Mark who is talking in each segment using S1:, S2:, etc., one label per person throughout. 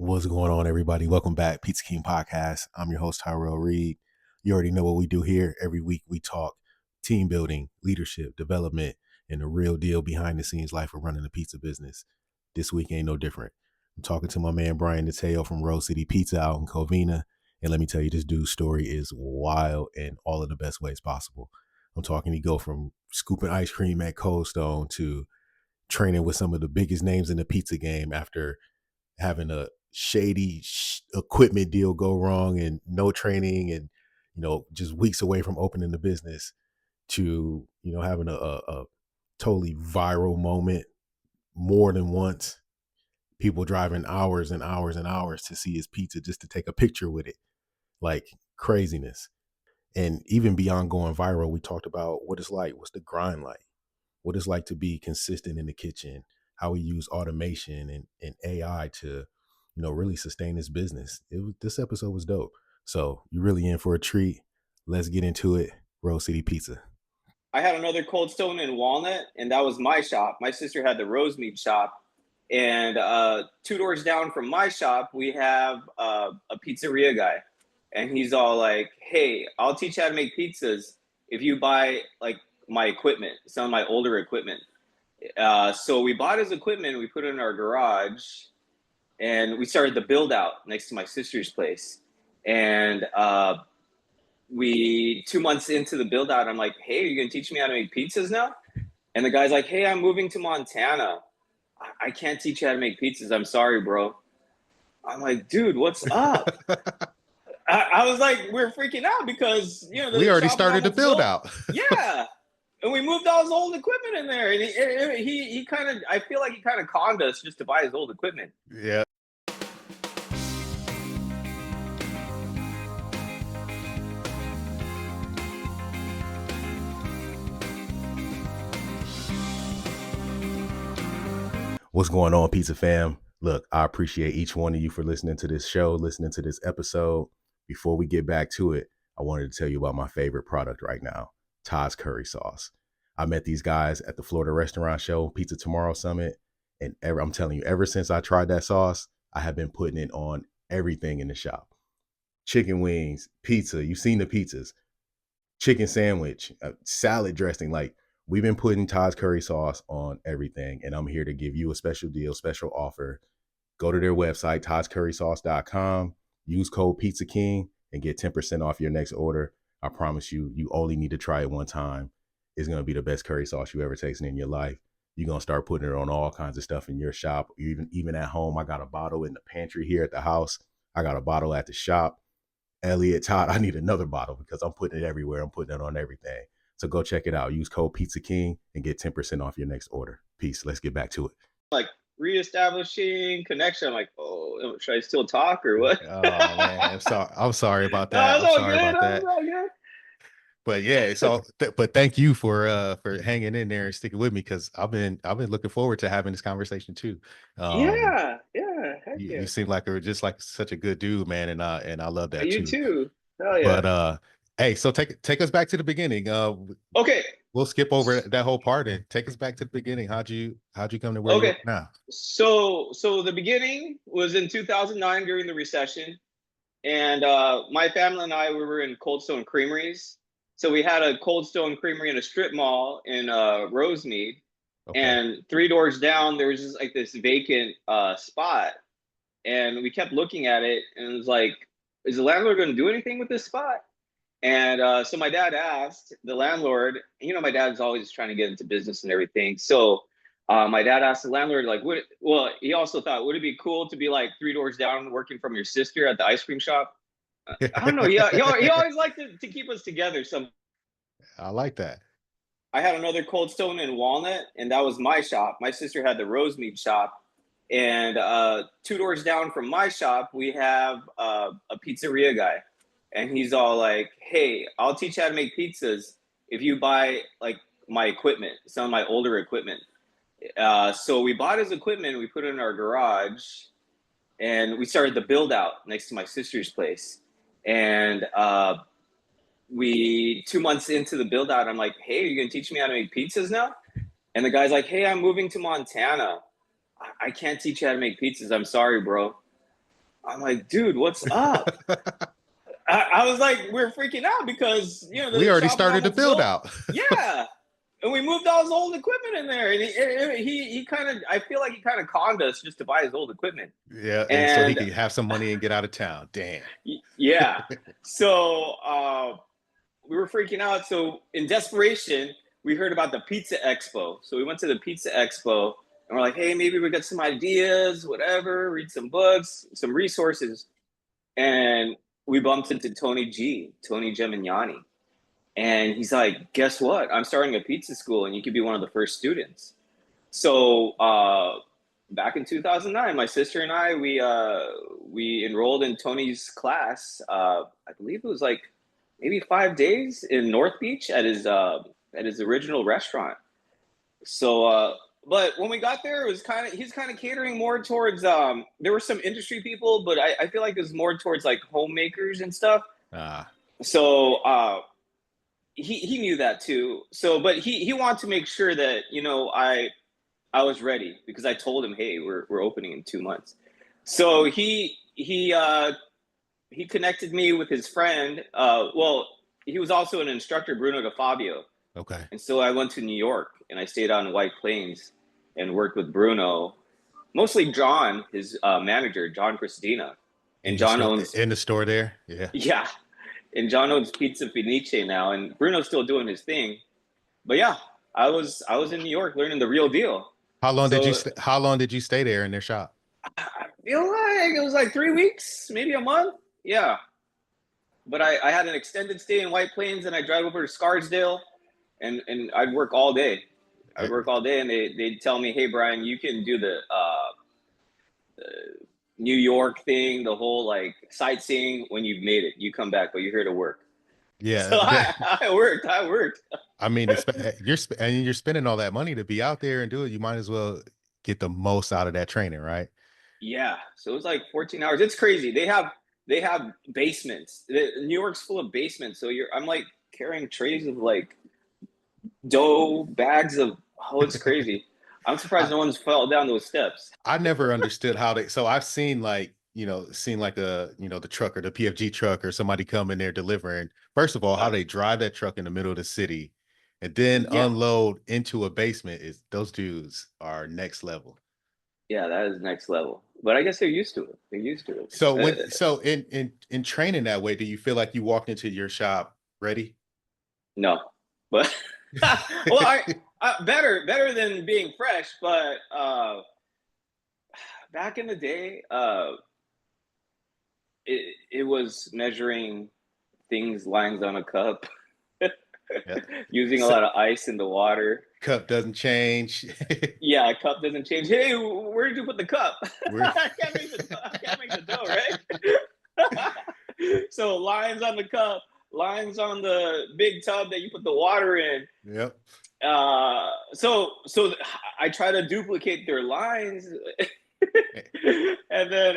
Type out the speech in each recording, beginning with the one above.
S1: What's going on, everybody? Welcome back, Pizza King Podcast. I'm your host, Tyrell Reed. You already know what we do here. Every week we talk team building, leadership, development, and the real deal behind the scenes life of running a pizza business. This week ain't no different. I'm talking to my man, Brian Nittayo from Rose City Pizza out in Covina. And let me tell you, this dude's story is wild in all of the best ways possible. I'm talking, he go from scooping ice cream at Cold Stone to training with some of the biggest names in the pizza game after having a shady equipment deal go wrong and no training and, just weeks away from opening the business to, having a totally viral moment more than once. People driving hours and hours and hours to see his pizza just to take a picture with it. Like craziness. And even beyond going viral, we talked about what it's like, what's the grind like, what it's like to be consistent in the kitchen, how we use automation and AI to, really sustain this business. This episode was dope. So you're really in for a treat. Let's get into it. Rose City Pizza.
S2: I had another Cold Stone in Walnut, and that was my shop. My sister had the Rosemead shop. And 2 doors down from my shop, we have a pizzeria guy. And he's all like, hey, I'll teach you how to make pizzas if you buy like my equipment, some of my older equipment. So we bought his equipment, we put it in our garage, and we started the build out next to my sister's place. And 2 months into the build out, I'm like, hey, are you gonna teach me how to make pizzas now? And the guy's like, hey, I'm moving to Montana. I can't teach you how to make pizzas. I'm sorry, bro. I'm like, dude, what's up? I was like, we're freaking out because,
S3: we already started the build out.
S2: Yeah. And we moved all his old equipment in there. And he kind of, I feel like he kind of conned us just to buy his old equipment.
S3: Yeah.
S1: What's going on, Pizza Fam? Look, I appreciate each one of you for listening to this show, listening to this episode. Before we get back to it, I wanted to tell you about my favorite product right now, Todd's Curry Sauce. I met these guys at the Florida Restaurant Show, Pizza Tomorrow Summit, and I'm telling you, ever since I tried that sauce, I have been putting it on everything in the shop. Chicken wings, pizza, you've seen the pizzas, chicken sandwich, salad dressing, like we've been putting Todd's Curry Sauce on everything, and I'm here to give you a special deal, special offer. Go to their website, toddscurrysauce.com, use code Pizza King, and get 10% off your next order. I promise you, you only need to try it one time. It's going to be the best curry sauce you ever tasted in your life. You're going to start putting it on all kinds of stuff in your shop, even at home. I got a bottle in the pantry here at the house. I got a bottle at the shop. Elliot, Todd, I need another bottle because I'm putting it everywhere. I'm putting it on everything. So go check it out. Use code Pizza King and get 10% off your next order. Peace. Let's get back to it.
S2: Like reestablishing connection. I'm like, oh, should I still talk or what?
S3: Oh man, I'm sorry about that.
S2: No, I'm sorry about that.
S3: But yeah, but thank you for hanging in there and sticking with me because I've been looking forward to having this conversation too.
S2: Yeah.
S3: You seem like you're just like such a good dude, man, and I love that
S2: you too. Hell yeah.
S3: But hey, so take us back to the beginning.
S2: Okay.
S3: We'll skip over that whole part and take us back to the beginning. How'd you come to where you are now?
S2: So the beginning was in 2009 during the recession, and my family and I, we were in Cold Stone Creameries. So we had a Cold Stone Creamery in a strip mall in Rosemead, and 3 doors down there was just like this vacant spot, and we kept looking at it, and it was like, is the landlord going to do anything with this spot? And so my dad asked the landlord, my dad's always trying to get into business and everything. So my dad asked the landlord, like, he also thought, would it be cool to be like 3 doors down working from your sister at the ice cream shop? I don't know. He always liked to keep us together.
S3: I like that.
S2: I had another Cold Stone in Walnut, and that was my shop. My sister had the Rosemead shop. And 2 doors down from my shop, we have a pizzeria guy. And he's all like, hey, I'll teach you how to make pizzas if you buy like my equipment, some of my older equipment. So we bought his equipment, we put it in our garage, and we started the build out next to my sister's place. And 2 months into the build out, I'm like, hey, are you gonna teach me how to make pizzas now? And the guy's like, hey, I'm moving to Montana. I can't teach you how to make pizzas. I'm sorry, bro. I'm like, dude, what's up? I was like, we're freaking out because, you know,
S3: We
S2: the
S3: already
S2: shop was
S3: started the
S2: almost
S3: build
S2: built.
S3: out.
S2: Yeah. And we moved all his old equipment in there. And he kind of, I feel like he kind of conned us just to buy his old equipment.
S3: Yeah, and so he
S2: And
S3: could have some money and get out of town. Damn.
S2: yeah. So we were freaking out. So in desperation, we heard about the Pizza Expo. So we went to the Pizza Expo and we're like, hey, maybe we got some ideas, whatever, read some books, some resources. And we bumped into Tony Gemignani. And he's like, guess what? I'm starting a pizza school and you could be one of the first students. So back in 2009, my sister and I, we enrolled in Tony's class. I believe it was like maybe 5 days in North Beach at his original restaurant. So, but when we got there, it was he's kind of catering more towards. There were some industry people, but I feel like it was more towards like homemakers and stuff.
S3: Ah,
S2: So he knew that too. So, but he wanted to make sure that, you know, I was ready because I told him, hey, we're opening in 2 months. So he connected me with his friend. Well, he was also an instructor, Bruno DeFabio.
S3: okay.
S2: And so I went to New York and I stayed on White Plains and worked with Bruno, mostly John, his manager, John Christina. And John owns
S3: in the store there. Yeah.
S2: yeah, and John owns Pizza Fenice now, and Bruno's still doing his thing. But yeah, I was in New York learning the real deal. So
S3: How long did you stay there in their shop?
S2: I feel like it was like 3 weeks, maybe a month. Yeah. But I had an extended stay in White Plains and I drive over to Scarsdale and I'd work all day. I'd work all day and they'd tell me, hey, Brian, you can do the New York thing, the whole like sightseeing when you've made it. You come back, but you're here to work.
S3: Yeah.
S2: So I worked.
S3: I mean, you're spending all that money to be out there and do it. You might as well get the most out of that training, right?
S2: Yeah. So it was like 14 hours. It's crazy. They have basements. New York's full of basements. So I'm like carrying trays of like dough, bags of, oh, it's crazy. I'm surprised no one's fell down those steps.
S3: I never understood how so I've seen like, seen like the truck or the PFG truck or somebody come in there delivering. First of all, how they drive that truck in the middle of the city and then
S2: Yeah.
S3: unload into a basement those dudes are next level.
S2: Yeah, that is next level. But I guess they're used to it. They're used to it.
S3: So in training that way, do you feel like you walked into your shop ready?
S2: No, but well, better than being fresh. But back in the day, it was measuring things, lines on a cup,
S3: Yeah.
S2: using a lot of ice in the water.
S3: Cup doesn't change.
S2: Yeah, a cup doesn't change. Hey, where did you put the cup? I can't make the dough, right? So lines on the cup, lines on the big tub that you put the water in.
S3: Yep.
S2: So I try to duplicate their lines, and then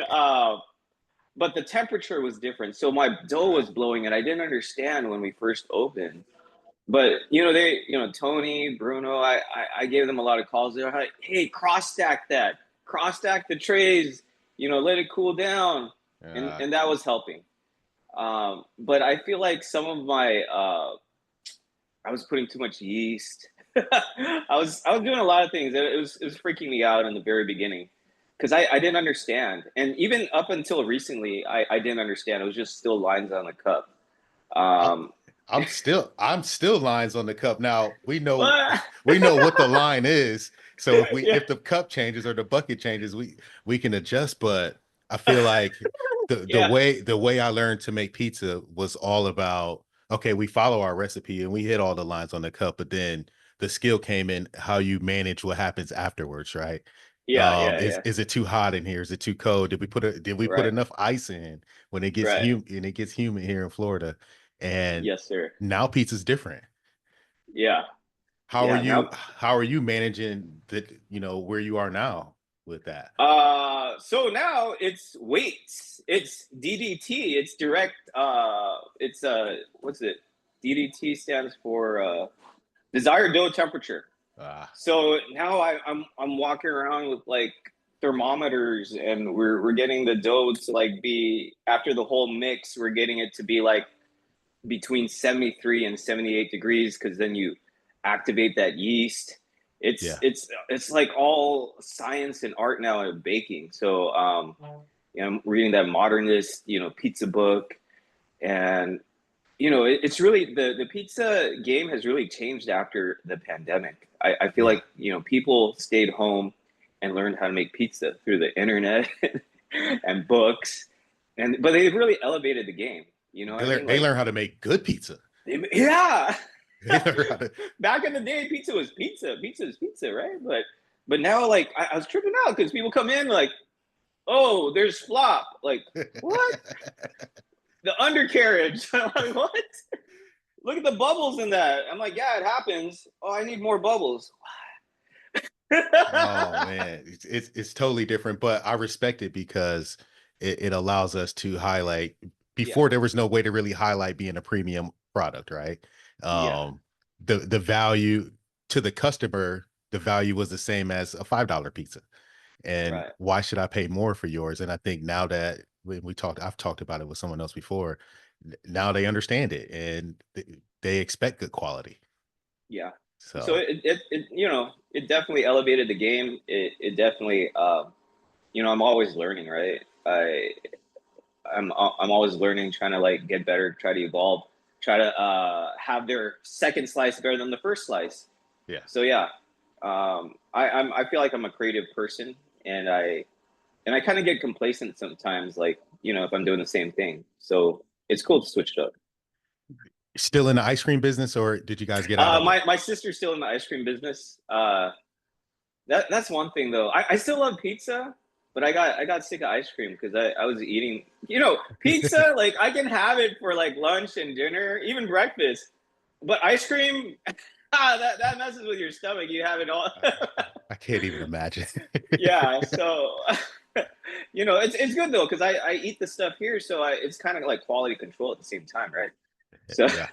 S2: but the temperature was different. So my dough was blowing, and I didn't understand when we first opened. But Tony, Bruno, I gave them a lot of calls. They're like, hey, cross stack the trays, let it cool down, and that was helping. But I feel like some of my I was putting too much yeast. I was doing a lot of things. It was freaking me out in the very beginning because I didn't understand, and even up until recently, I didn't understand. It was just still lines on the cup.
S3: I'm still lines on the cup. Now we know what the line is. So if the cup changes or the bucket changes, we can adjust. But I feel like the way I learned to make pizza was all about, okay, we follow our recipe and we hit all the lines on the cup, but then the skill came in how you manage what happens afterwards, right?
S2: Yeah.
S3: Is it too hot in here? Is it too cold? Did we put enough ice in when it gets humid here in Florida? And
S2: yes, sir.
S3: now pizza's different.
S2: Yeah.
S3: How are you managing where you are now with that?
S2: So now it's weights. It's DDT. It's direct. It's what's it? DDT stands for desired dough temperature. So now I'm walking around with like thermometers, and we're getting the dough to like be, after the whole mix, we're getting it to be like between 73 and 78 degrees, because then you activate that yeast.
S3: Yeah.
S2: It's like all science and art now in baking. So I'm reading that modernist, pizza book, and it's really the pizza game has really changed after the pandemic. I feel like people stayed home and learned how to make pizza through the internet and books, but they've really elevated the game.
S3: They learn how to make good pizza.
S2: Yeah.
S3: They learn how to...
S2: Back in the day, pizza was pizza. Pizza is pizza, right? But now, like, I was tripping out because people come in like, oh, there's flop. Like, what? The undercarriage. I'm like, what? Look at the bubbles in that. I'm like, yeah, it happens. Oh, I need more bubbles.
S3: Oh man, it's totally different, but I respect it because it allows us to highlight. Before there was no way to really highlight being a premium product, right? The value to the customer, the value was the same as a $5 pizza. And why should I pay more for yours? And I think now that when I've talked about it with someone else before, now they understand it and they expect good quality.
S2: Yeah.
S3: So
S2: it definitely elevated the game. It definitely, I'm always learning, right? I'm always learning, trying to like get better, try to evolve, try to have their second slice better than the first slice.
S3: Yeah.
S2: So yeah, I feel like I'm a creative person, and I kind of get complacent sometimes, like if I'm doing the same thing. So it's cool to switch it up.
S3: Still in the ice cream business, or did you guys get out of it?
S2: My sister's still in the ice cream business. That's one thing though. I still love pizza, but I got sick of ice cream because I was eating, pizza. Like I can have it for like lunch and dinner, even breakfast, but ice cream, that messes with your stomach. You have it all.
S3: I can't even imagine.
S2: Yeah, so it's good though because I eat the stuff here, so it's kind of like quality control at the same time, right? So
S3: yeah,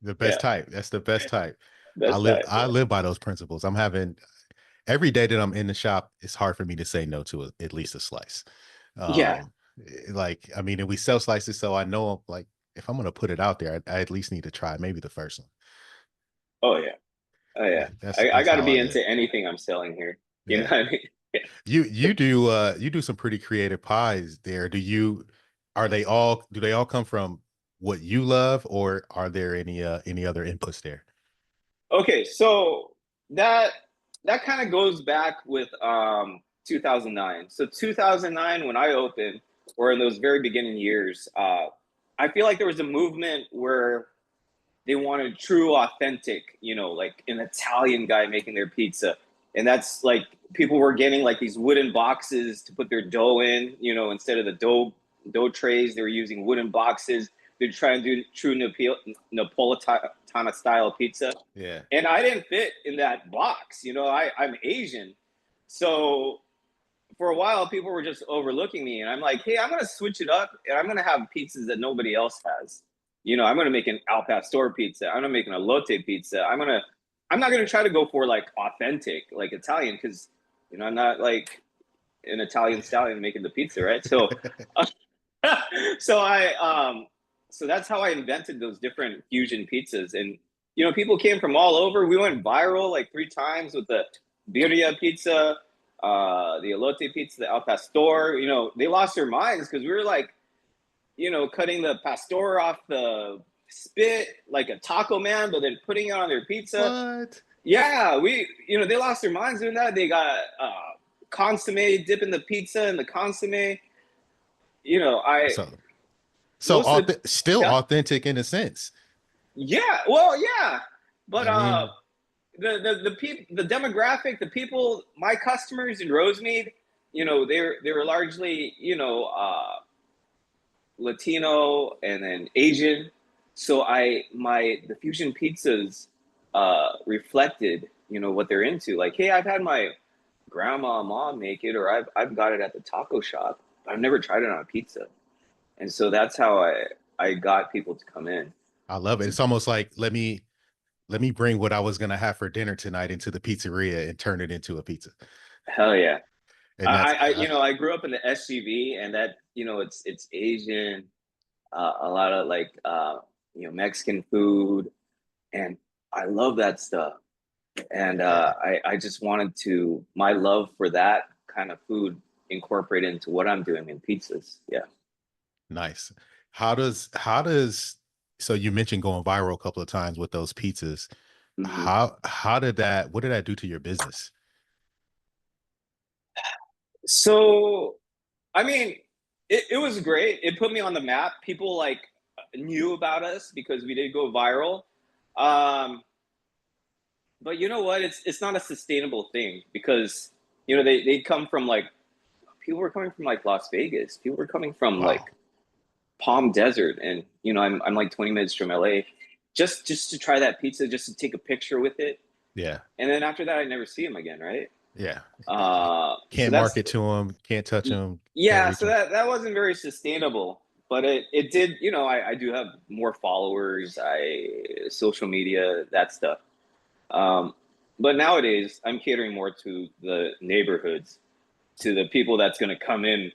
S3: the best type. That's the best type.
S2: Best
S3: I live by those principles. I'm having every day that I'm in the shop, it's hard for me to say no to at least a slice. Like, I mean, and we sell slices, so I know like if I'm going to put it out there, I at least need to try maybe the first one.
S2: Oh yeah. I got to be into anything I'm selling here. You know what I mean? Yeah.
S3: You do some pretty creative pies there. Do they all come from what you love, or are there any other inputs there?
S2: Okay, so that kind of goes back with 2009. So 2009, when I opened, or in those very beginning years, I feel like there was a movement where they wanted true, authentic, like an Italian guy making their pizza. And that's like people were getting like these wooden boxes to put their dough in, instead of the dough trays, they were using wooden boxes. They're trying to do true Napolitana style pizza.
S3: Yeah.
S2: And I didn't fit in that box. I'm Asian. So for a while, people were just overlooking me. And I'm like, hey, I'm going to switch it up. And I'm going to have pizzas that nobody else has. I'm going to make an al pastor pizza. I'm going to make an elote pizza. I'm not going to try to go for like authentic, like Italian, because, I'm not like an Italian stallion making the pizza, right? So, so that's how I invented those different fusion pizzas. And, people came from all over. We went viral like 3 times with the birria pizza, the elote pizza, the al pastor. They lost their minds because we were like, cutting the pastor off the spit like a taco man, but then putting it on their pizza.
S3: What?
S2: Yeah, they lost their minds doing that. They got consomme, dipping the pizza in the consomme.
S3: So authentic in a sense.
S2: Yeah, well, yeah, but the demographic, the people, my customers in Rosemead, they were largely Latino and then Asian. So the fusion pizzas reflected what they're into. Like, hey, I've had my grandma and mom make it, or I've got it at the taco shop, but I've never tried it on a pizza. And so that's how I got people to come in.
S3: I love it. It's almost like let me bring what I was gonna have for dinner tonight into the pizzeria and turn it into a pizza.
S2: Hell yeah.
S3: And
S2: I grew up in the SGV, and that, it's Asian, a lot of like, Mexican food, and I love that stuff. And
S3: yeah,
S2: I just wanted to my love for that kind of food incorporate into what I'm doing in pizzas. Yeah.
S3: nice. How does so you mentioned going viral a couple of times with those pizzas.
S2: Hmm.
S3: What did that do to your business?
S2: So, I mean, it was great. It put me on the map. People like knew about us because we did go viral. Um, but you know what? It's not a sustainable thing because they come from like people were coming from like Las Vegas. People were coming from like
S3: Wow.
S2: Palm Desert, and I'm like 20 minutes from LA, just to try that pizza, just to take a picture with it,
S3: Yeah.
S2: and then after that, I never see him again, right?
S3: Yeah.
S2: So
S3: Can't
S2: that's
S3: market to them, can't touch them, can't
S2: yeah.
S3: reach
S2: So
S3: them.
S2: that wasn't very sustainable, but it did. I do have more followers. Social media, that stuff. Um, but nowadays, I'm catering more to the neighborhoods, to the people that's going to come in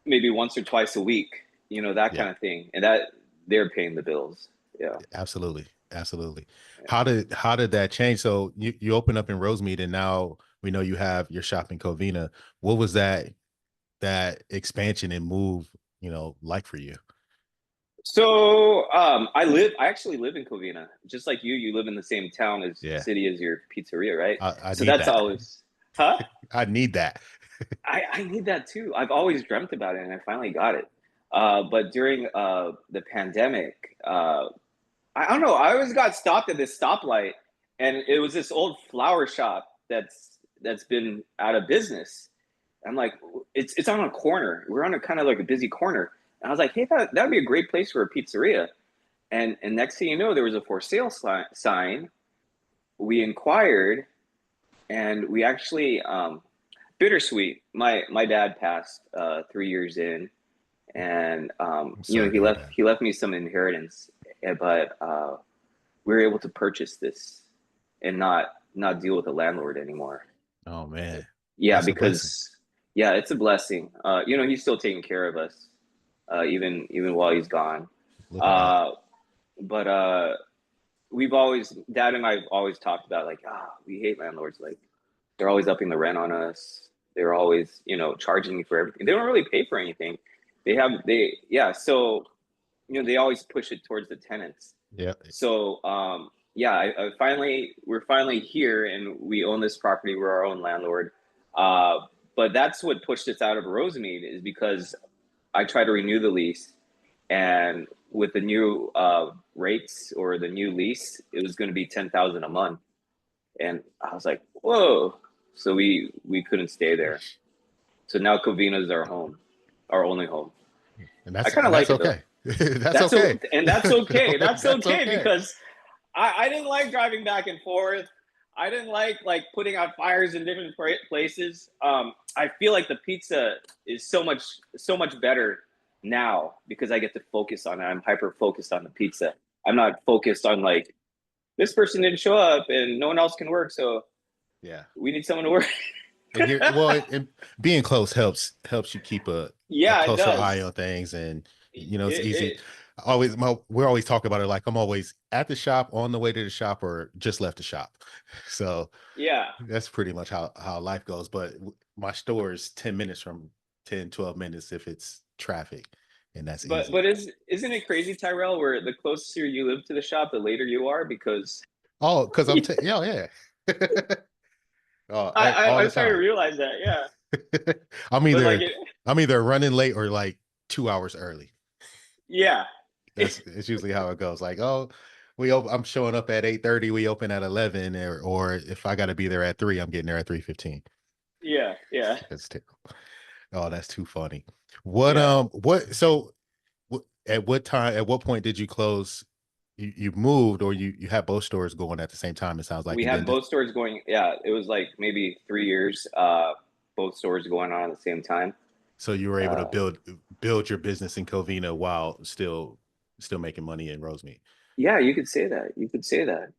S2: maybe once or twice a week, that
S3: Yeah,
S2: kind of thing. And that they're paying the bills. Yeah.
S3: absolutely. Absolutely. How did that change? So you open up in Rosemead and now we know you have your shop in Covina. What was that expansion and move, like for you?
S2: So I actually live in Covina. Just like you live in the same town as
S3: Yeah.
S2: city as your pizzeria, right?
S3: I
S2: So
S3: need
S2: that's
S3: that.
S2: always, huh?
S3: I need that.
S2: I need that too. I've always dreamt about it and I finally got it. But during the pandemic, I don't know. I always got stopped at this stoplight, and it was this old flower shop that's been out of business. I'm like, it's on a corner. We're on a kind of like a busy corner, and I was like, hey, that'd be a great place for a pizzeria. And next thing you know, there was a for sale sign. We inquired, and we actually bittersweet. My dad passed 3 years in, and
S3: I'm sorry to
S2: he
S3: hear
S2: left
S3: that.
S2: he left me some inheritance, but we were able to purchase this and not deal with the landlord anymore.
S3: Oh man,
S2: Yeah,
S3: that's a blessing.
S2: because yeah, it's a blessing. He's still taking care of us, even while he's gone.
S3: Look at that.
S2: Uh, but we've always dad and I've always talked about like, we hate landlords. Like they're always upping the rent on us. They're always, charging me for everything. They don't really pay for anything. Yeah. So, they always push it towards the tenants.
S3: Yeah.
S2: So, yeah, we're finally here and we own this property. We're our own landlord. Uh, but that's what pushed us out of Rosemead is because I tried to renew the lease, and with the new rates or the new lease, it was going to be 10,000 a month, and I was like, whoa. So we couldn't stay there. So now Covina's our home, our only home.
S3: And
S2: I
S3: that's
S2: kind of
S3: and that's
S2: like it though.
S3: okay. That's
S2: That's
S3: okay.
S2: and that's okay. That's
S3: That's
S2: okay
S3: okay.
S2: because I didn't like driving back and forth. I didn't like putting out fires in different places. I feel like the pizza is so much better now because I get to focus on it. I'm hyper focused on the pizza. I'm not focused on like this person didn't show up and no one else can work, so
S3: Yeah.
S2: we need someone to work.
S3: And and being close helps you keep a
S2: Yeah, it
S3: closer eye
S2: does.
S3: on things, and
S2: It,
S3: it's easy.
S2: it,
S3: We always talk about it like I'm always at the shop, on the way to the shop, or just left the shop. So
S2: yeah,
S3: that's pretty much how life goes. But my store is 10 minutes from 10, 12 minutes if it's traffic, and that's
S2: but
S3: easy.
S2: isn't it crazy, Tyrell, where the closer you live to the shop, the later you are because
S3: Oh, because yeah. Oh, all
S2: I'm
S3: the
S2: starting to
S3: time.
S2: realize that. Yeah,
S3: I'm
S2: but like
S3: either I'm either running late or like 2 hours early.
S2: yeah,
S3: It's usually how it goes. Like, oh, I'm showing up at 8:30. We open at 11, or if I got to be there at 3, I'm getting there at 3:15.
S2: yeah,
S3: That's terrible. Oh, that's too funny.
S2: yeah.
S3: At what time, at what point did you close? You moved, or you had both stores going at the same time, it sounds like,
S2: We
S3: and then
S2: had both stores going. Yeah, it was like maybe 3 years. Both stores going on at the same time.
S3: so you were able to
S2: Uh,
S3: build your business in Covina while still making money in Rosemead.
S2: yeah, you could say that. You could say that.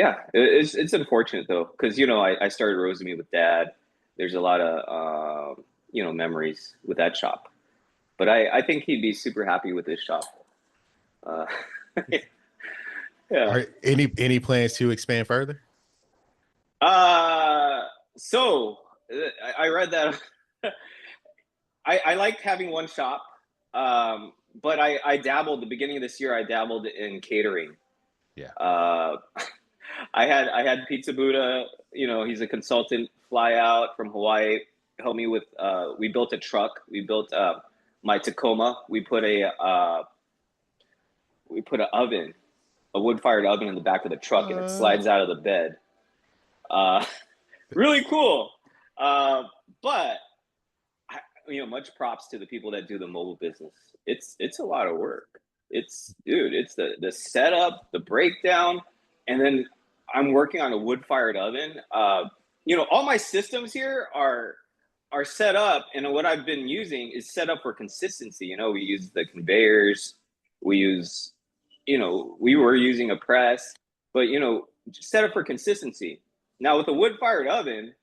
S2: Yeah, it's unfortunate though, because I started roasting meat with dad. There's a lot of memories with that shop. But I think he'd be super happy with this shop. Uh, yeah.
S3: Are any plans to expand further?
S2: So I read that. I liked having one shop, but I dabbled the beginning of this year. I dabbled in catering.
S3: Yeah.
S2: I had Pizza Buddha. He's a consultant, fly out from Hawaii, help me with. We built a truck. We built my Tacoma. We put an oven, a wood-fired oven in the back of the truck, and it slides out of the bed. Really cool. But much props to the people that do the mobile business. It's a lot of work. It's the setup, the breakdown, and then I'm working on a wood-fired oven. All my systems here are set up, and what I've been using is set up for consistency. We use the conveyors, we were using a press, but set up for consistency. Now with a wood-fired oven,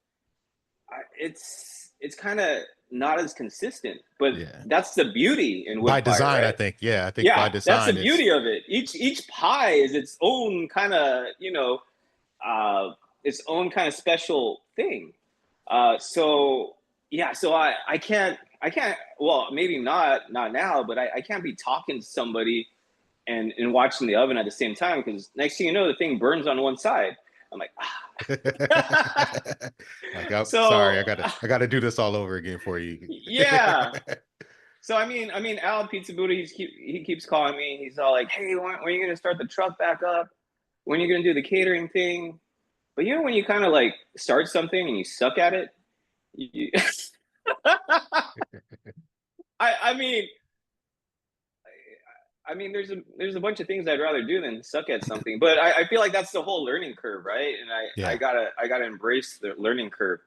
S2: it's kind of not as consistent, but that's the beauty in wood
S3: by design,
S2: right?
S3: I think. Yeah, I think by design,
S2: that's the beauty of it. Each pie is its own kind of its own kind of special thing. So I can't. Well, maybe not now, but I can't be talking to somebody and watching the oven at the same time, because next thing you know, the thing burns on one side. I'm like,
S3: like, I'm sorry, I gotta do this all over again for you.
S2: Yeah. So I mean, Al Pizza Buddha, he keeps calling me. He's all like, "Hey, when are you gonna start the truck back up? When are you gonna do the catering thing?" But when you kind of like start something and you suck at it, I mean, there's a bunch of things I'd rather do than suck at something, but I feel like that's the whole learning curve, right? And I gotta embrace the learning curve.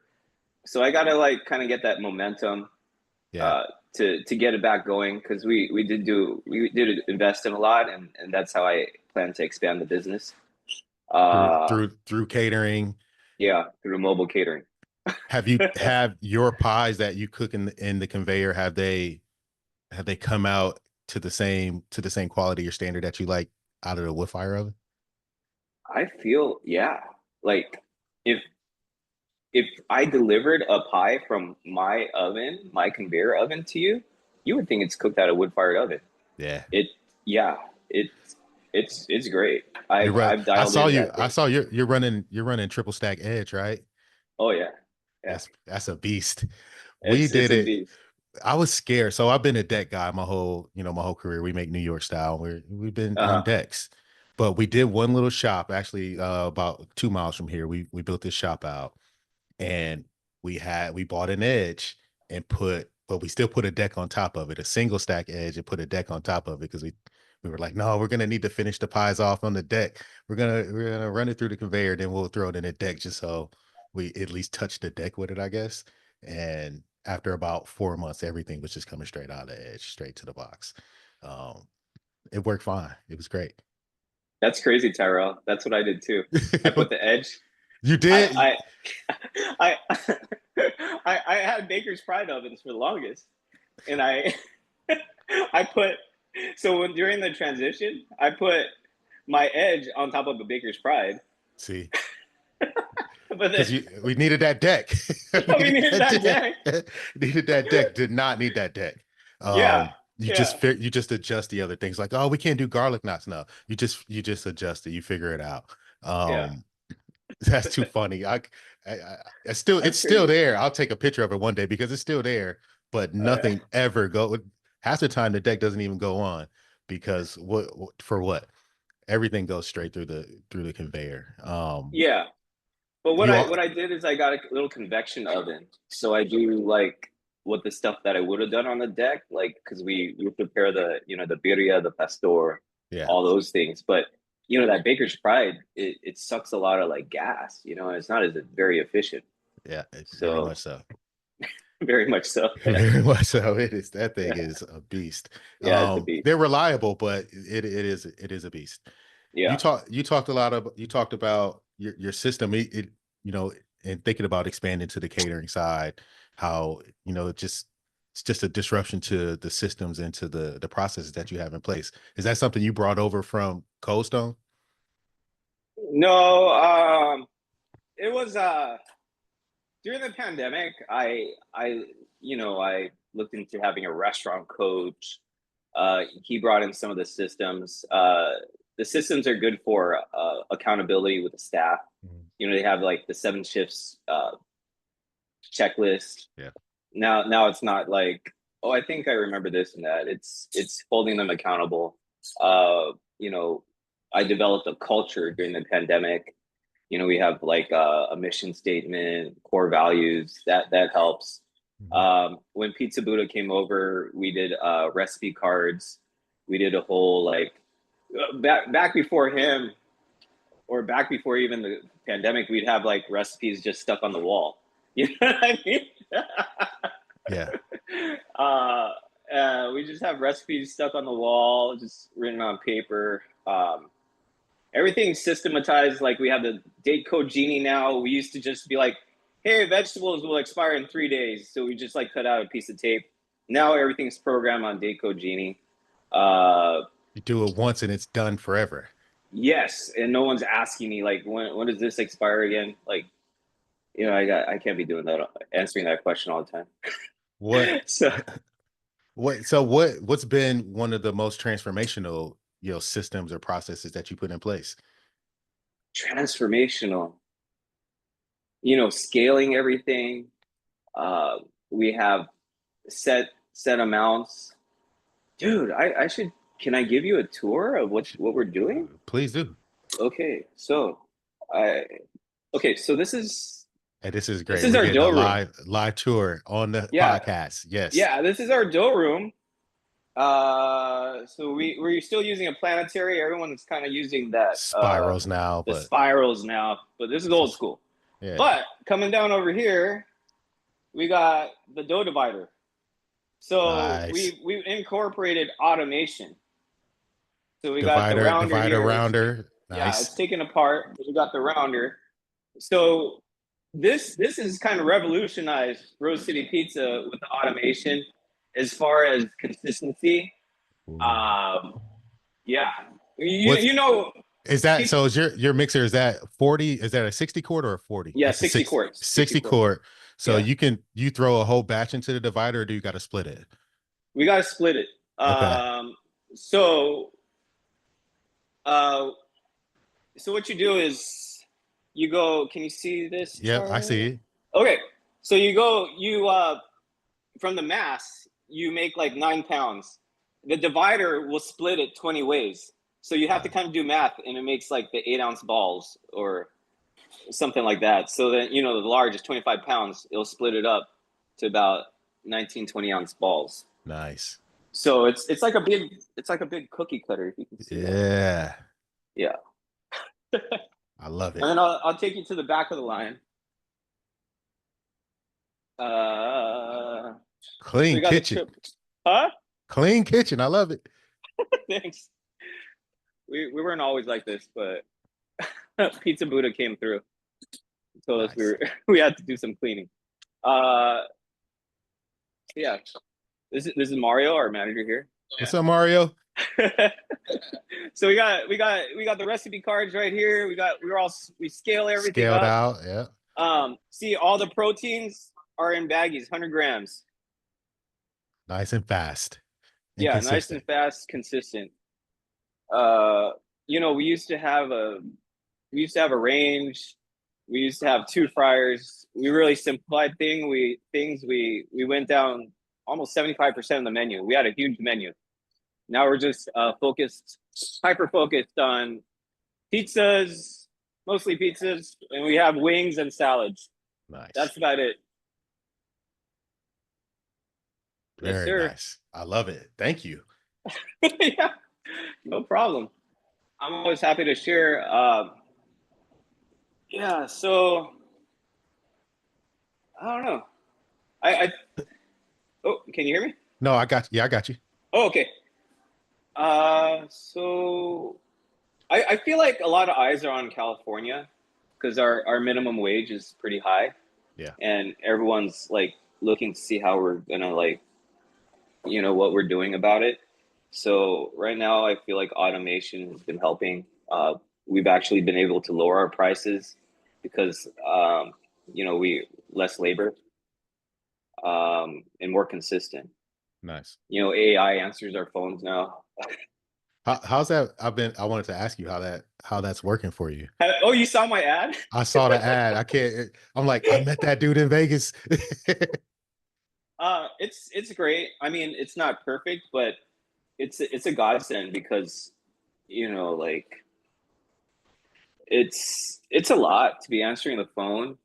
S2: So I gotta like kind of get that momentum, to get it back going, because we did invest in a lot, and that's how I plan to expand the business.
S3: Through catering.
S2: Yeah, through mobile catering.
S3: Have your pies that you cook in the conveyor, have they come out to the same quality or standard that you like out of the wood fire oven?
S2: I feel, like if I delivered a pie from my conveyor oven to you, you would think it's cooked out of wood fired oven.
S3: Yeah.
S2: It's great. I've
S3: I
S2: dialed in.
S3: I saw you're running triple stack edge, right?
S2: Oh yeah.
S3: That's a beast.
S2: It's
S3: did
S2: a
S3: it.
S2: beast.
S3: I was scared. So I've been a deck guy my whole career. We make New York style. We've been on decks, but we did one little shop actually about 2 miles from here. We built this shop out, and we bought an edge and but we still put a deck on top of it, a single stack edge, and put a deck on top of it, because we were like, no, we're gonna need to finish the pies off on the deck. We're gonna run it through the conveyor, then we'll throw it in the deck, just so we at least touch the deck with it, I guess. And after about 4 months, everything was just coming straight out of the edge, straight to the box. It worked fine. It was great.
S2: That's crazy, Tyrell. That's what I did too. I put the edge.
S3: You did?
S2: I had Baker's Pride ovens for the longest, and I put, during the transition, I put my edge on top of a Baker's Pride.
S3: See,
S2: but then,
S3: we needed that deck.
S2: we needed that deck.
S3: Needed that deck. Did not need that deck. You just adjust the other things, like, oh, we can't do garlic knots. No, you just adjust it. You figure it out. That's too funny. It's still there. I'll take a picture of it one day, because it's still there, but nothing ever half the time the deck doesn't even go on, because what everything goes straight through the conveyor.
S2: But what I did is I got a little convection oven, so I do like what the stuff that I would have done on the deck, like, because we prepare the the birria, the pastor, all those things. But that Baker's Pride, it sucks a lot of like gas, and it's not as very efficient.
S3: Yeah, very much so.
S2: Very much so.
S3: Very much so. It is. That thing is a beast.
S2: Yeah, it's a beast.
S3: They're reliable, but it is a beast.
S2: Yeah.
S3: You talked about your system, you know, and thinking about expanding to the catering side, how, you know, it's just a disruption to the systems and to the processes that you have in place. Is that something you brought over from Cold Stone?
S2: No, it was during the pandemic, I looked into having a restaurant coach. He brought in some of the systems. The systems are good for accountability with the staff.
S3: Mhm.
S2: You know, they have like the 7 shifts checklist.
S3: Yeah.
S2: Now it's not like, oh, I think I remember this and that. It's holding them accountable. You know, I developed a culture during the pandemic. You know, we have like a mission statement, core values that helps.
S3: Mhm.
S2: When Pizza Buddha came over, we did recipe cards. We did a whole like back before him, or back before even the pandemic, we'd have like recipes just stuck on the wall. You know what I mean?
S3: Yeah.
S2: We just have recipes stuck on the wall, just written on paper. Everything's systematized. Like we have the date code genie now. We used to just be like, hey, vegetables will expire in 3 days. So we just like cut out a piece of tape. Now everything's programmed on date code genie.
S3: You do it once and it's done forever.
S2: Yes, and no one's asking me like when does this expire again? Like, you know, I can't be doing that, answering that question all the time.
S3: What
S2: So
S3: what's been one of the most transformational, you know, systems or processes that you put in place?
S2: transformational, you know, scaling everything. Uh, we have set amounts. Dude, I should. Can I give you a tour of what we're doing?
S3: Please do.
S2: Okay, so I so
S3: And this is
S2: this
S3: great.
S2: is
S3: We're
S2: our
S3: getting a
S2: dough room.
S3: live tour on the
S2: Yeah,
S3: podcast. Yes.
S2: yeah, this is our dough room. So we're still using a planetary. Everyone's kind of using that
S3: Spirals now,
S2: the
S3: but
S2: spirals now, but this is
S3: this
S2: old
S3: is,
S2: school.
S3: yeah.
S2: But coming down over here, we got the dough divider. So
S3: Nice.
S2: we've incorporated automation. So we got the
S3: Divider,
S2: rounder
S3: divider,
S2: here.
S3: rounder.
S2: Yeah, it's
S3: Nice.
S2: taken apart. We got the rounder. So this is kind of revolutionized Rose City Pizza with the automation as far as consistency.
S3: Ooh.
S2: Um, yeah,
S3: What's
S2: you know,
S3: is that? So is your mixer, is that 40? Is that a 60 quart or a 40?
S2: yeah,
S3: That's a
S2: 60 quarts, 60
S3: 60
S2: quarts.
S3: quart. So
S2: Yeah,
S3: you throw a whole batch into the divider, or do you got to split it?
S2: we got to split it.
S3: Okay.
S2: So uh, so what you do is you go. Can you see this
S3: Yep, I
S2: chart?
S3: see it.
S2: Okay, so you from the mass, you make like 9 pounds. The divider will split it 20 ways. So you have to kind of do math, and it makes like the 8 ounce balls or something like that. So that, you know, the large is 25 pounds. It'll split it up to about 19, 20 ounce balls.
S3: Nice.
S2: So it's like a big cookie cutter, if you can see that.
S3: Yeah.
S2: Yeah.
S3: I love
S2: And
S3: it.
S2: then I'll take you to the back of the line. So we
S3: Clean
S2: got the
S3: kitchen.
S2: trip. Huh?
S3: Clean kitchen. I love it.
S2: Thanks. We weren't always like this, but Pizza Buddha came through. Told us
S3: Nice.
S2: we had to do some cleaning. Uh, yeah. This is Mario, our manager here.
S3: What's up, Mario?
S2: So we got the recipe cards right here. We scale everything
S3: Scaled
S2: up.
S3: out. Yeah.
S2: See, all the proteins are in baggies, 100 grams.
S3: Nice and fast and
S2: Yeah, nice
S3: consistent.
S2: and fast, consistent. Uh, you know, we used to have a range. We used to have 2 fryers. We really simplified things. We went down almost 75% of the menu. We had a huge menu. Now we're just hyper focused on pizzas, mostly pizzas, and we have wings and salads.
S3: Nice.
S2: That's about it. Yes,
S3: Very
S2: sir.
S3: nice. I love it. Thank you.
S2: Yeah, no problem. I'm always happy to share. Yeah, so I don't know. I oh, can you hear me?
S3: No, I got you. Yeah, I got you.
S2: Oh, okay. So I feel like a lot of eyes are on California because our minimum wage is pretty high.
S3: Yeah.
S2: And everyone's like looking to see how we're gonna like, what we're doing about it. So right now, I feel like automation has been helping. We've actually been able to lower our prices because we less labor and more consistent.
S3: Nice.
S2: AI answers our phones now.
S3: How's that? I wanted to ask you how that's working for you.
S2: Oh, you saw my ad?
S3: I saw the ad. I'm like, I met that dude in Vegas.
S2: It's great. I mean, it's not perfect, but it's a godsend because like it's a lot to be answering the phone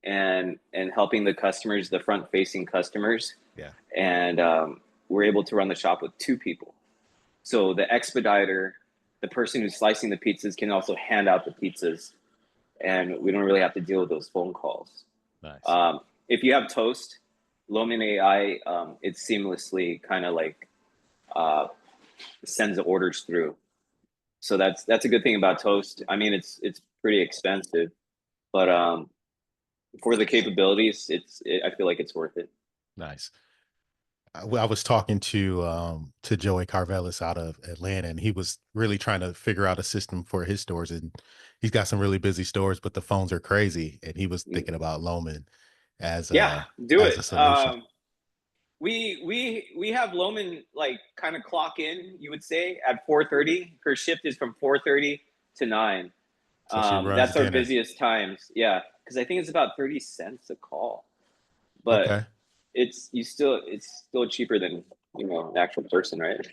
S2: and helping the customers, the front facing customers.
S3: Yeah.
S2: And we're able to run the shop with two people. So the expediter, the person who's slicing the pizzas, can also hand out the pizzas, and we don't really have to deal with those phone calls.
S3: Nice.
S2: If you have Toast, Loman AI, it seamlessly kind of like sends the orders through. So that's a good thing about Toast. I mean, it's pretty expensive, but for the capabilities, I feel like it's worth it.
S3: Nice. I was talking to Joey Carvelis out of Atlanta, and he was really trying to figure out a system for his stores, and he's got some really busy stores, but the phones are crazy, and he was thinking about Loman as
S2: Yeah, do
S3: as
S2: it.
S3: a solution.
S2: We have Loman like kind of clock in, you would say, at 4:30. Her shift is from 4:30 to 9.
S3: So she runs
S2: That's our
S3: dinner.
S2: busiest times. Yeah, because I think it's about 30 cents a call, but
S3: Okay.
S2: it's still cheaper than an actual person, right?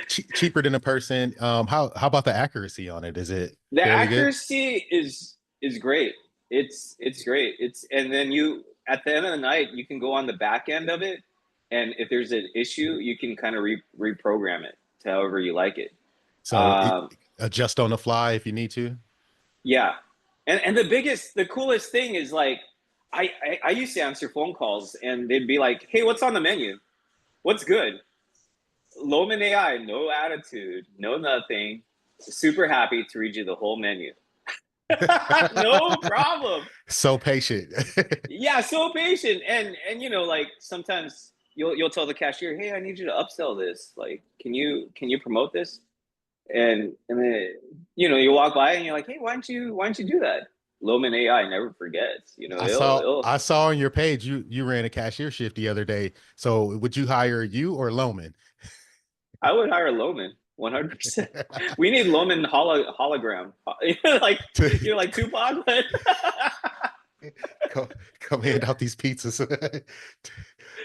S3: Cheaper than a person. How about the accuracy on it? Is it
S2: The
S3: fairly good?
S2: accuracy is great. It's great. And then you at the end of the night you can go on the back end of it, and if there's an issue, you can kind of reprogram it to however you like it.
S3: So
S2: Um,
S3: adjust on the fly if you need to.
S2: yeah, and the coolest thing is like I used to answer phone calls and they'd be like, "Hey, what's on the menu? What's good?" Loman AI, no attitude, no nothing. Super happy to read you the whole menu. No problem.
S3: So patient.
S2: Yeah, so patient. And like sometimes you'll tell the cashier, "Hey, I need you to upsell this. Like, can you promote this?" And then you walk by and you're like, "Hey, why don't you do that?" Loman AI never forgets. It'll
S3: I saw on your page you ran a cashier shift the other day. So would you hire you or Loman?
S2: I would hire Loman 100%. We need Loman hologram. like like Tupac.
S3: Come hand out these pizzas.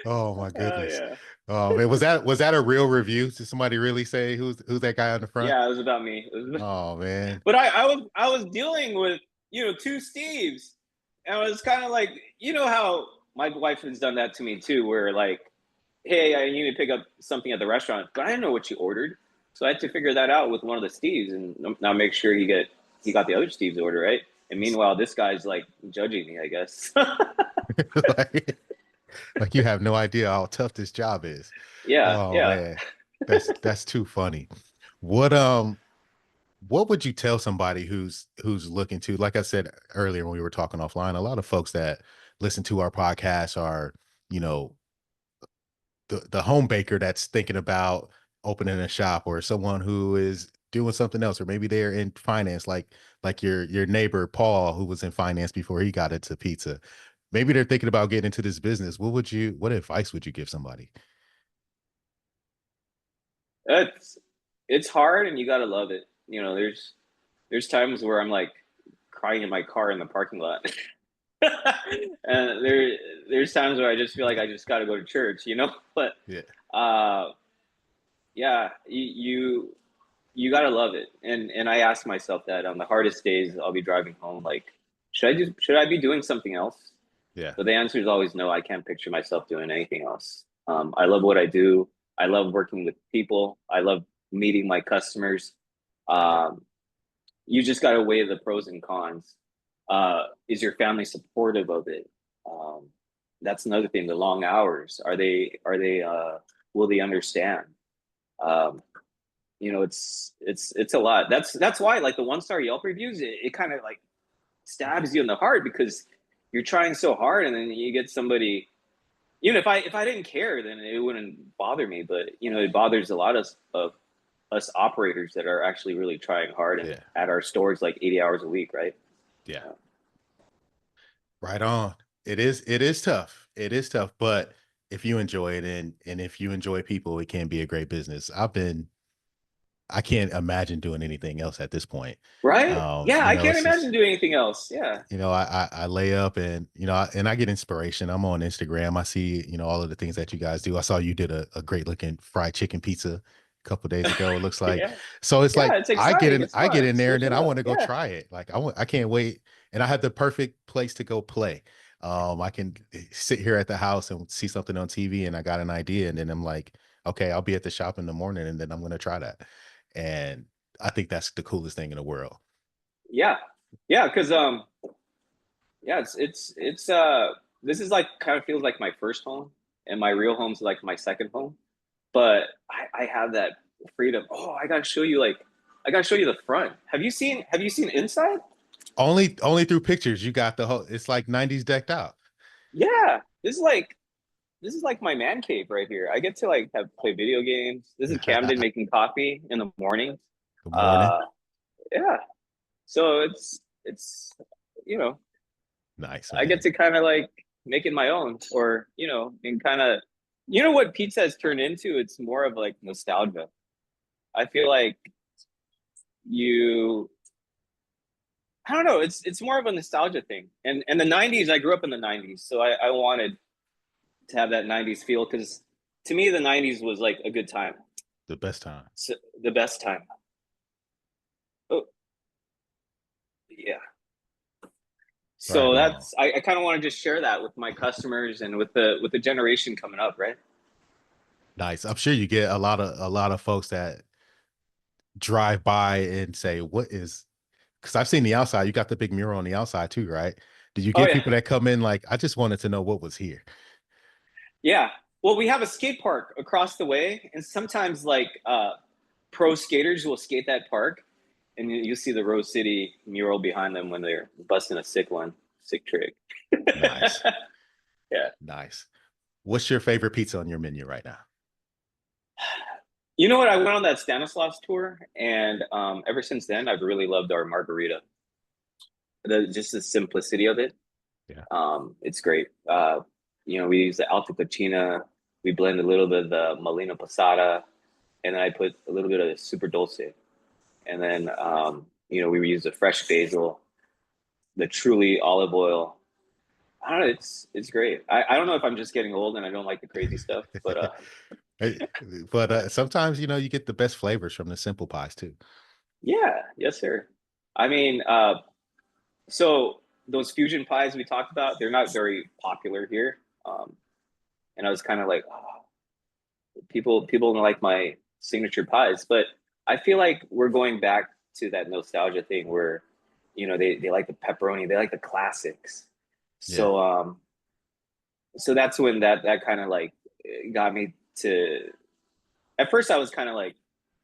S3: Oh my
S2: Oh
S3: goodness.
S2: yeah.
S3: Oh man, was that a real review? Did somebody really say who's that guy on the front?
S2: Yeah, it was about me.
S3: Oh man.
S2: But I was dealing with two Steves, and I was kind of like how my wife has done that to me too, where like, hey, I need to pick up something at the restaurant, but I didn't know what you ordered, so I had to figure that out with one of the Steves, and now make sure he got the other Steve's order right. And meanwhile, this guy's like judging me, I guess.
S3: like you have no idea how tough this job is.
S2: Yeah,
S3: Oh
S2: yeah.
S3: man. That's too funny. What would you tell somebody who's looking to, like I said earlier when we were talking offline, a lot of folks that listen to our podcast are, you know, the home baker that's thinking about opening a shop, or someone who is doing something else, or maybe they're in finance, like your neighbor Paul, who was in finance before he got into pizza. Maybe they're thinking about getting into this business. What advice would you give somebody?
S2: It's hard, and you gotta love it. There's times where I'm like crying in my car in the parking lot. And there's times where I just feel like I just got to go to church. But
S3: Yeah.
S2: uh, yeah, you got to love it. And I ask myself that on the hardest days, I'll be driving home like, should I be doing something else?
S3: Yeah.
S2: But the answer is always no. I can't picture myself doing anything else. I love what I do. I love working with people. I love meeting my customers. Um, you just got to weigh the pros and cons. Is your family supportive of it? Um, that's another thing. The long hours. Are they? Will they understand? Um, it's a lot. That's why like the 1-star Yelp reviews, it kind of like stabs you in the heart because you're trying so hard and then you get somebody. If I didn't care, then it wouldn't bother me. But it bothers a lot of us operators that are actually really trying hard and at our stores like 80 hours a week, right?
S3: Yeah. Right on. It is tough. It is tough, but if you enjoy it and if you enjoy people, it can be a great business. I can't imagine doing anything else at this point.
S2: Right? Yeah, I can't imagine doing anything else. Yeah.
S3: I lay up and, and I get inspiration. I'm on Instagram. I see, all of the things that you guys do. I saw you did a great looking fried chicken pizza a couple days ago. It looks like,
S2: Yeah.
S3: so it's like,
S2: it's exciting.
S3: I get in there and then
S2: Switch it
S3: I
S2: up.
S3: want to go
S2: Yeah.
S3: try it. Like I can't wait. And I have the perfect place to go play. I can sit here at the house and see something on TV and I got an idea. And then I'm like, okay, I'll be at the shop in the morning and then I'm going to try that. And I think that's the coolest thing in the world.
S2: Yeah. Yeah. Cause, yeah, it's this is like kind of feels like my first home and my real home's like my second home. But I have that freedom. Oh, I gotta show you the front. Have you seen inside?
S3: Only through pictures. You got the whole, it's like 90s decked out.
S2: Yeah. This is like my man cave right here. I get to like play video games. This is Camden making coffee in the morning.
S3: Good morning.
S2: Yeah. So it's
S3: Nice.
S2: I get to kind of like make it my own, or and kind of what pizza has turned into. It's more of like nostalgia. I feel like I don't know. It's more of a nostalgia thing. And the '90s, I grew up in the '90s, so I wanted to have that '90s feel because to me the '90s was like a good time.
S3: The best time.
S2: So, the best time. Oh, yeah. So
S3: Right
S2: that's I kind of want to just share that with my customers and with the generation coming up, right?
S3: Nice. I'm sure you get a lot of folks that drive by and say, "What is?" Because I've seen the outside. You got the big mural on the outside too, right? Did you
S2: Oh
S3: get
S2: yeah.
S3: people that come in like, "I just wanted to know what was here"?
S2: Yeah. Well, we have a skate park across the way, and sometimes like pro skaters will skate that park, and you see the Rose City mural behind them when they're busting a sick trick.
S3: Nice.
S2: Yeah.
S3: Nice. What's your favorite pizza on your menu right now?
S2: You know what? I went on that Stanislaus tour, and ever since then, I've really loved our margarita. Just the simplicity of it.
S3: Yeah.
S2: It's great. We use the Alta Cucina. We blend a little bit of the Molina Passata, and then I put a little bit of super dulce. And then, we use the fresh basil, the truly olive oil. I don't know. It's great. I don't know if I'm just getting old and I don't like the crazy stuff, but
S3: but sometimes, you get the best flavors from the simple pies too.
S2: yeah, yes, sir. I mean, so those fusion pies we talked about, they're not very popular here. And I was kind of like, oh, people don't like my signature pies, but I feel like we're going back to that nostalgia thing where, they like the pepperoni, they like the classics. So, so that's when that kind of like got me to. At first, I was kind of like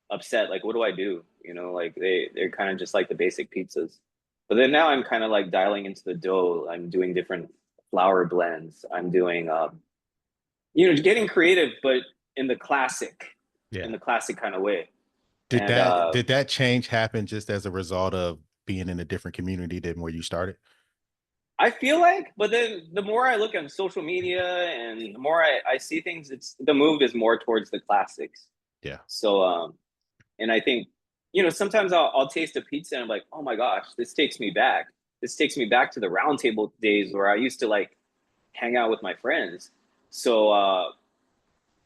S2: upset, like, what do I do? Like they're kind of just like the basic pizzas. But then now I'm kind of like dialing into the dough. I'm doing different flour blends. I'm doing, getting creative, but in the classic, kind of way.
S3: Did that change happen just as a result of being in a different community than where you started?
S2: I feel like, but then the more I look on social media and the more I see things, the move is more towards the classics.
S3: Yeah.
S2: So, and I think, sometimes I'll taste a pizza and I'm like, oh my gosh, this takes me back. This takes me back to the round table days where I used to like hang out with my friends. So,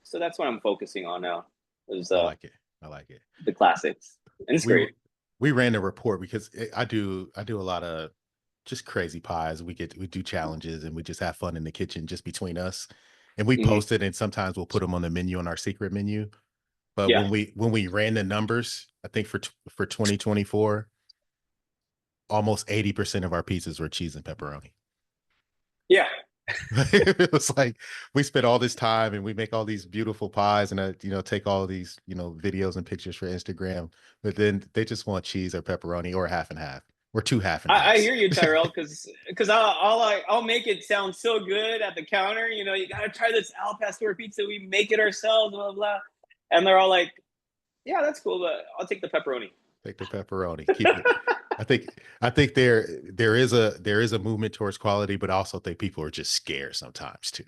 S2: so that's what I'm focusing on now. Is,
S3: I like it.
S2: The classics, and it's great.
S3: We ran a report because I do a lot of just crazy pies. We do challenges and we just have fun in the kitchen just between us. And we post it and sometimes we'll put them on the menu on our secret menu. But when we ran the numbers, I think for 2024, almost 80% of our pizzas were cheese and pepperoni.
S2: Yeah.
S3: It was like we spent all this time and we make all these beautiful pies and take all these videos and pictures for Instagram, but then they just want cheese or pepperoni or half and half or two half and
S2: I
S3: halves.
S2: hear you, Tyrell, because I'll make it sound so good at the counter. You know, you gotta try this al pastor pizza. We make it ourselves, blah blah. And they're all like, "Yeah, that's cool, but I'll take the pepperoni."
S3: Take the pepperoni. Keep it. I think there is a movement towards quality, but I also think people are just scared sometimes too.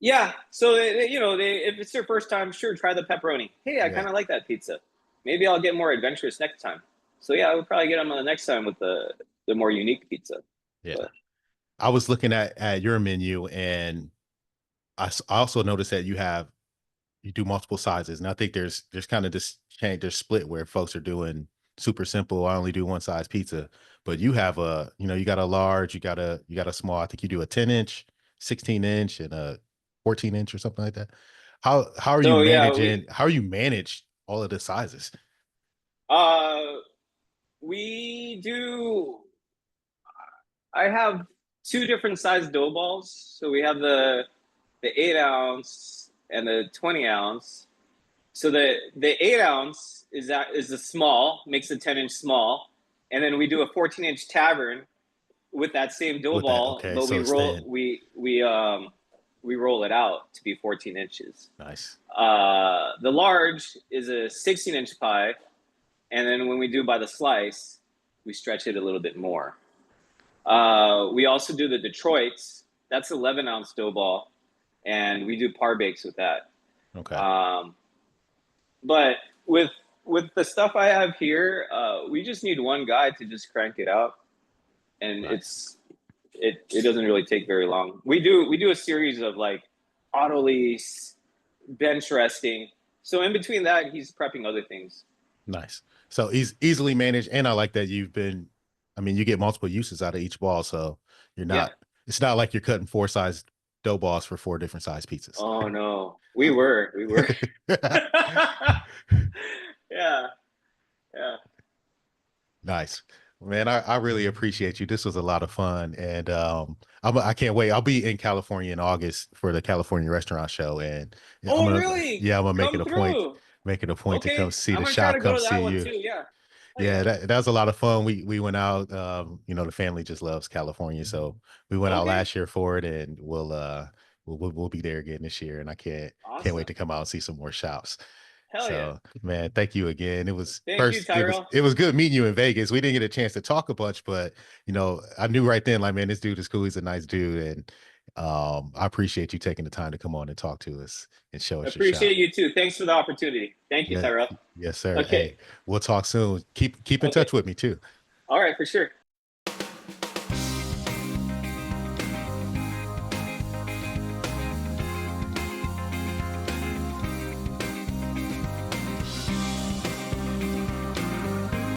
S2: Yeah, so if it's their first time, sure, try the pepperoni. Hey, I
S3: Yeah.
S2: kind of like that pizza. Maybe I'll get more adventurous next time. So yeah, I would probably get them on the next time with the more unique pizza.
S3: Yeah.
S2: But
S3: I was looking at your menu, and I also noticed that you do multiple sizes, and I think there's kind of this change, there's split where folks are doing super simple. I only do one size pizza, but you have you got a large, you got a small. I think you do a 10-inch, 16-inch, and a 14-inch or something like that. How are you
S2: so yeah,
S3: managing? How are you manage all of the sizes?
S2: uh we do. I have two different size dough balls. So we have the 8 ounce and the 20 ounce. So the 8 ounce is the small, makes the 10-inch small, and then we do a 14-inch tavern with that same dough
S3: With that,
S2: ball,
S3: okay,
S2: but
S3: so it's thin.
S2: we roll it out to be 14 inches.
S3: Nice.
S2: The large is a 16-inch pie, and then when we do by the slice, we stretch it a little bit more. We also do the Detroits. That's 11-ounce dough ball, and we do par bakes with that.
S3: Okay.
S2: But with the stuff I have here, we just need one guy to just crank it out, and
S3: Nice.
S2: it doesn't really take very long. We do a series of like auto lease, bench resting. So in between that, he's prepping other things.
S3: Nice. So he's easily managed, and I like that I mean, you get multiple uses out of each ball, so you're
S2: Yeah.
S3: not. It's not like you're cutting four size dough balls for four different size pizzas.
S2: Oh no, we were. Yeah, yeah.
S3: Nice, man. I really appreciate you. This was a lot of fun, and I can't wait. I'll be in California in August for the California Restaurant Show, and
S2: Oh really?
S3: I'm gonna
S2: Come through.
S3: make it a point to come
S2: Okay,
S3: see
S2: I'm
S3: the
S2: gonna try
S3: shop,
S2: to go
S3: come
S2: to that
S3: see
S2: one
S3: you.
S2: too. Yeah. Oh
S3: Yeah,
S2: yeah.
S3: that was a lot of fun. We went out. The family just loves California, so we went out
S2: Okay.
S3: last year for it, and we'll be there again this year. And I can't wait
S2: Awesome.
S3: to come out and see some more shops.
S2: Hell yeah.
S3: So, man, thank you again.
S2: Thank you, Tyrell.
S3: It was good meeting you in Vegas. We didn't get a chance to talk a bunch, but I knew right then, like, man, this dude is cool. He's a nice dude, and I appreciate you taking the time to come on and talk to us and show us your shop.
S2: Appreciate you too. Thanks for the opportunity. Thank you,
S3: Yeah,
S2: Tyrell.
S3: yes, sir.
S2: Okay.
S3: Hey, we'll talk soon. Keep in
S2: Okay.
S3: touch with me too.
S2: All right, for sure.